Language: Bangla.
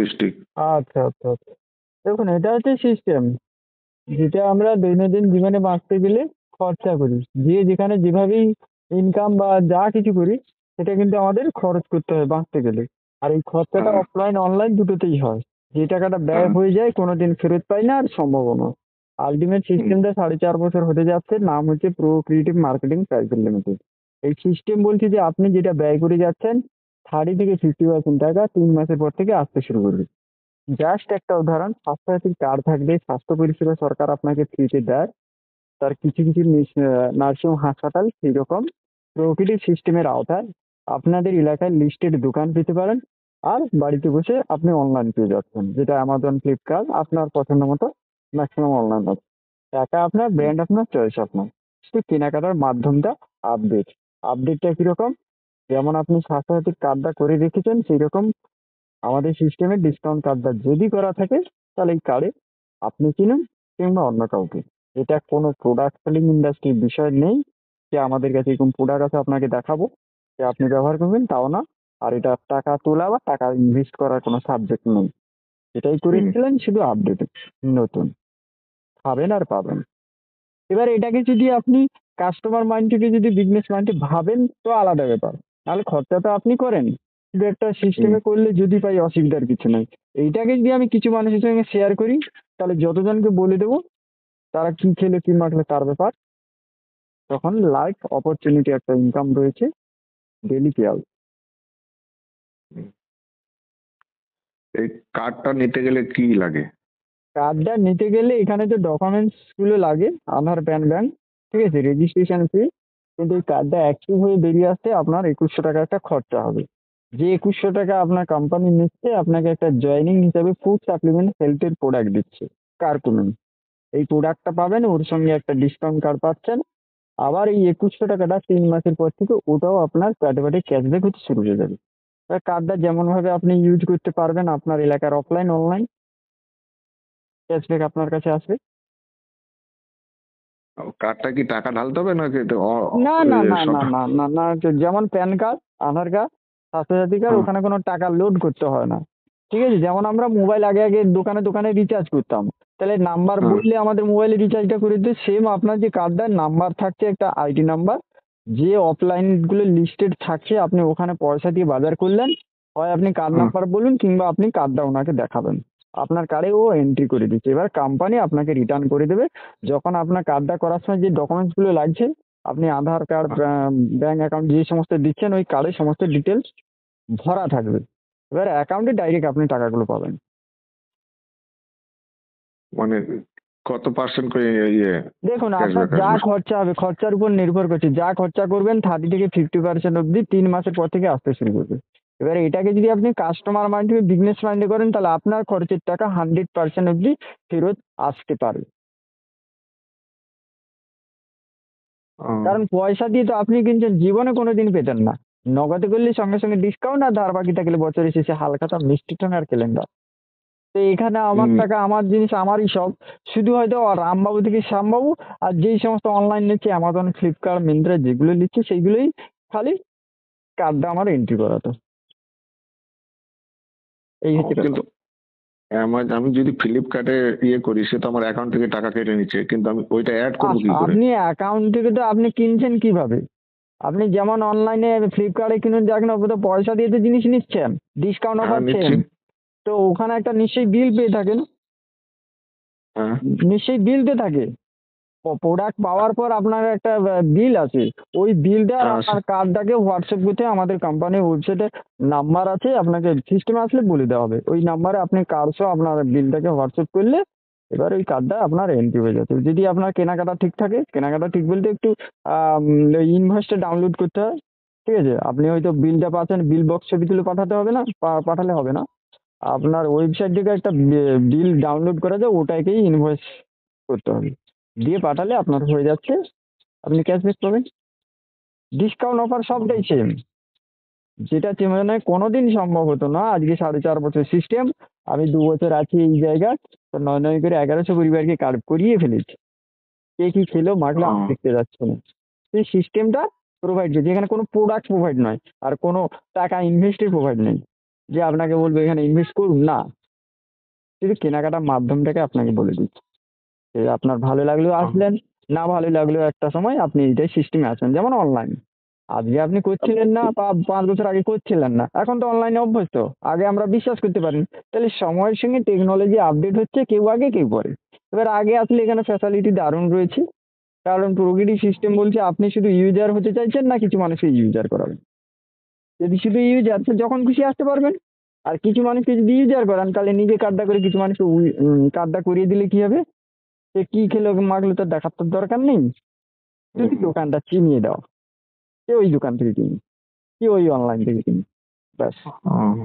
ডিস্ট্রিক্ট। আচ্ছা আচ্ছা আচ্ছা। দেখুন, এটা হচ্ছে সিস্টেম যেটা আমরা দৈনন্দিন জীবনে বাঁচতে গেলে খরচা করি। যে যেখানে যেভাবেই ইনকাম বা যা কিছু করি, সেটা কিন্তু আমাদের খরচ করতে হয় বাঁচতে গেলে। আর এই খরচাটা হ্যাঁ, অফলাইন অনলাইন দুটোতেই হয়। যে টাকাটা ব্যয় হ্যাঁ। হয়ে যায় কোনোদিন ফেরত পাই না আর সম্ভবও না। আল্টিমেট হুম, সিস্টেমটা 4.5 বছর হতে যাচ্ছে, নাম হচ্ছে pro creative marketing private limited. এই সিস্টেম বলছে যে আপনি যেটা ব্যয় করে যাচ্ছেন 30 থেকে 50% টাকা 3 মাসের পর থেকে আসতে শুরু করবে। জাস্ট একটা উদাহরণ, স্বাস্থ্যসাথী কার্ড থাকলে স্বাস্থ্য পরিষেবা সরকার আপনাকে ফ্রিতে দেয়। তার কিছু কিছু নার্সিং হাসপাতাল সেই রকম প্রকৃতির সিস্টেমের আওতায় আপনাদের এলাকায় লিস্টেড দোকান পেতে পারেন। আর বাড়িতে বসে আপনি অনলাইন পেয়ে যাচ্ছেন, যেটা অ্যামাজন, ফ্লিপকার্ট, আপনার পছন্দ মতো ম্যাক্সিমাম অনলাইন আছে। টাকা আপনার, হুম, ব্র্যান্ড আপনার, চয়েস আপনার। শুধু কেনাকাটার মাধ্যমটা আপডেট। আপডেটটা কিরকম? যেমন আপনি স্বাস্থ্যসাথী কার্ডটা করে রেখেছেন, সেই রকম আমাদের সিস্টেমে ডিসকাউন্ট কার্ডটা যদি করা থাকে, তাহলে এই কার্ডে আপনি কিনুন কিংবা অন্য কাউকে। এটা কোনো প্রোডাক্ট সেলিং ইন্ডাস্ট্রির বিষয় নেই যে আমাদের কাছে এরকম প্রোডাক্ট আছে আপনাকে দেখাবো যে আপনি ব্যবহার করবেন, তাও না। আর এটা টাকা তোলা বা টাকা ইনভেস্ট করার কোনো সাবজেক্ট নেই। এটাই হুম। করেছিলেন শুধু আপডেট, নতুন পাবেন আর পাবেন। এবার এটাকে যদি আপনি কাস্টমার মাইন্ড থেকে যদি বিজনেস মাইন্ডে ভাবেন তো আলাদা ব্যাপার। নাহলে খরচা তো আপনি করেন, কিন্তু একটা হুম। সিস্টেমে করলে যদি পাই অসুবিধার কিছু নাই। এইটাকে যদি আমি কিছু মানুষের সঙ্গে শেয়ার করি, তাহলে যতজনকে বলে দেবো, তারা কি খেলে কি মাখলে তার ব্যাপার। তখন লাইফ অপরচুনিটি একটা ইনকাম রয়েছে, ডেলি পেয়াল। হুম। এই কার্ডটা নিতে গেলে কি লাগে? কার্ডটা নিতে গেলে এখানে যে ডকুমেন্টস গুলো লাগে, আধার, প্যান, ব্যাংক, ঠিক আছে, রেজিস্ট্রেশন ফি। কিন্তু এই কার্ডটা অ্যাক্টিভ হয়ে বেরিয়ে আসতে আপনার 2100 টাকা একটা খরচা হবে। যে 2100 টাকা আপনার কোম্পানি নিচ্ছে, আপনাকে একটা জয়েনিং হিসাবে ফুড সাপ্লিমেন্ট হেলথের প্রোডাক্ট দিচ্ছে, কার্কুমেন্ট। এই প্রোডাক্টটা পাবেন, ওর সঙ্গে একটা ডিসকাউন্ট কার্ড পাচ্ছেন। আবার এই 2100 টাকাটা 3 মাসের পর থেকে ওটাও আপনার প্যাটে প্যাটে ক্যাশব্যাক হতে শুরু হয়ে যাবে। এবার কার্ডটা যেমন ভাবে আপনি ইউজ করতে পারবেন, আপনার এলাকার অফলাইন অনলাইন ক্যাশব্যাক আপনার কাছে আসবে। কার্ডটা কি টাকা ঢালতে হবে নাকি এটা না না না সব? না না না না, যেমন প্যান কার্ড, আধার কার্ড, স্বাস্থ্যসাথী কার্ড, হ্যাঁ, ওখানে কোনো টাকা লোড করতে হয় না। ঠিক আছে, যেমন আমরা মোবাইল আগে আগে দোকানে দোকানে রিচার্জ করতাম, তাহলে নাম্বার হ্যাঁ, বললে আমাদের মোবাইলে রিচার্জটা করে দিতে, সেম আপনার যে কার্ডটার নাম্বার থাকছে একটা আইডি নাম্বার, যে অফলাইন গুলো লিস্টেড থাকছে, আপনি ওখানে পয়সা দিয়ে বাজার করলেন, হয় আপনি কার্ড হ্যাঁ। নাম্বার বলুন কিংবা আপনি কার্ডটা ওনাকে দেখাবেন, আপনার কার্ডে ও এন্ট্রি করে দিচ্ছে। এবার কোম্পানি আপনাকে রিটার্ন করে দেবে। যখন আপনার কার্ডটা করার সময় যে ডকুমেন্টস গুলো লাগছে, আপনি আধার কার্ড, ব্যাংক অ্যাকাউন্ট যে সমস্ত দিচ্ছেন, ওই কার্ডে সমস্ত ডিটেলস ভরা থাকবে। এবার অ্যাকাউন্টে ডাইরেক্ট আপনি টাকাগুলো পাবেন। মানে কত পার্সেন্ট করে ইয়ে দেখুন, আপনার ক্যাশব্যাক যা আসবে? খরচা হবে, খরচার উপর নির্ভর করছে। যা খরচা করবেন 30 থেকে 50% অব্দি 3 মাসের পর থেকে আসতে শুরু করবে। এবারে এটাকে যদি আপনি কাস্টমার মাইন্ড থেকে বিজনেস মাইন্ডে করেন, তাহলে আপনার খরচের টাকা 100% অব্দি ফেরত আসতে পারে। কারণ পয়সা দিয়ে তো আপনি কিনছেন, জীবনে কোনোদিন পেতেন না। নগদে করলে সঙ্গে সঙ্গে ডিসকাউন্ট, আর ধার বাকি থাকলে বছরের শেষে হালকা সব মিষ্টি ঠোঙা আর ক্যালেন্ডার। তো এখানে আমার হুম। টাকা, আমার জিনিস, আমারই সব। শুধু হয়তো রামবাবু থেকে শ্যামবাবু, আর যেই সমস্ত অনলাইন নিচ্ছে অ্যামাজন, ফ্লিপকার্ট, মিন্ত্রা, যেগুলো নিচ্ছে সেইগুলোই খালি কার্ডটা আমার এন্ট্রি করাতো। এই হচ্ছে কিন্তু ব্যাপার। আমি যদি ফ্লিপকার্টে ইয়ে করি, সে তো আমার অ্যাকাউন্ট থেকে টাকা কেটে নিচ্ছে, কিন্তু আমি ওইটা অ্যাড করবো কি করে? আপনি অ্যাকাউন্ট থেকে তো আপনি কিনছেন কিভাবে? আপনি যেমন অনলাইনে ফ্লিপকার্টে কিনুন, দেখেন ওপরে তো পয়সা দিয়ে তো জিনিস নিচ্ছেন, ডিসকাউন্ট হ্যাঁ, অফার সেম। নিচ্ছি। তো ওখানে একটা নিশ্চয়ই বিল পেয়ে থাকেন, হ্যাঁ, নিশ্চয়ই বিল পেয়ে থাকে। প্রোডাক্ট পাওয়ার পর আপনার একটা বিল আছে। ওই বিলটা আর হ্যাঁ। আপনার কার্ডটাকে হোয়াটসঅ্যাপ করতে আমাদের কোম্পানির ওয়েবসাইটে নাম্বার আছে, আপনাকে সিস্টেমে আসলে বলে দেওয়া হবে। ওই নাম্বারে আপনি কার্ড সহ আপনার বিলটাকে হোয়াটসঅ্যাপ করলে এবার ওই কার্ডটা আপনার এন্ট্রি হয়ে যাচ্ছে। যদি আপনার কেনাকাটা ঠিক থাকে, কেনাকাটা ঠিক বলতে একটু ওই ইনভয়েসটা ডাউনলোড করতে হয়। ঠিক আছে, আপনি হয়তো বিলটা পাচ্ছেন, বিল বক্স ছবি তুলে পাঠাতে হবে না, পাঠালে হবে না। আপনার ওয়েবসাইট থেকে একটা বিল ডাউনলোড করা যায়, ওটাকেই ইনভয়েস করতে হবে, দিয়ে পাঠালে আপনার হয়ে যাচ্ছে, আপনি ক্যাশব্যাক পাবেন। ডিসকাউন্ট অফার সবটাই সেম। যেটা মানে কোনোদিন সম্ভব হতো না, আজকে 4.5 বছর সিস্টেম, আমি 2 বছর আছি এই জায়গায়, তো নয় নয় করে 1100 পরিবারকে কার্ড করিয়ে ফেলেছি। কে কি খেলো মাখলো আমি হ্যাঁ। দেখতে যাচ্ছি না। সেই সিস্টেমটা প্রোভাইড করছে, যেখানে কোনো প্রোডাক্ট প্রোভাইড নয় আর কোনো টাকা ইনভেস্টের প্রোভাইড নেই। যে আপনাকে বলবো এখানে ইনভেস্ট করুন, না, শুধু কেনাকাটার মাধ্যমটাকে আপনাকে বলে দিচ্ছি। আপনার ভালো লাগলেও আসলেন, না ভালো লাগলেও একটা সময় আপনি এইটাই সিস্টেমে আসবেন। যেমন অনলাইন, আজকে আপনি করছিলেন না বা 5 বছর আগে করছিলেন না, এখন তো অনলাইনে অভ্যস্ত, আগে আমরা বিশ্বাস করতে পারিনি। তাহলে সময়ের সঙ্গে টেকনোলজি আপডেট হচ্ছে, কেউ আগে কেউ পরে। এবার আগে আসলে এখানে ফ্যাসিলিটি দারুণ রয়েছে, কারণ প্রকৃতি সিস্টেম বলছে আপনি শুধু ইউজার হতে চাইছেন না কিছু মানুষকে ইউজার করাবেন। যদি শুধু ইউজার, তো যখন খুশি আসতে পারবেন। আর কিছু মানুষকে যদি ইউজার করান, তাহলে নিজে কার্ডটা করে কিছু মানুষকে কার্ডটা করিয়ে দিলে কি হবে, সে কি খেলো মাগলো তার দেখার তো দরকার নেই। যদি দোকানটা চিনিয়ে দাও, সে ওই দোকান থেকে কিনি, কি ওই অনলাইন থেকে কিনি, ব্যাস। হুম।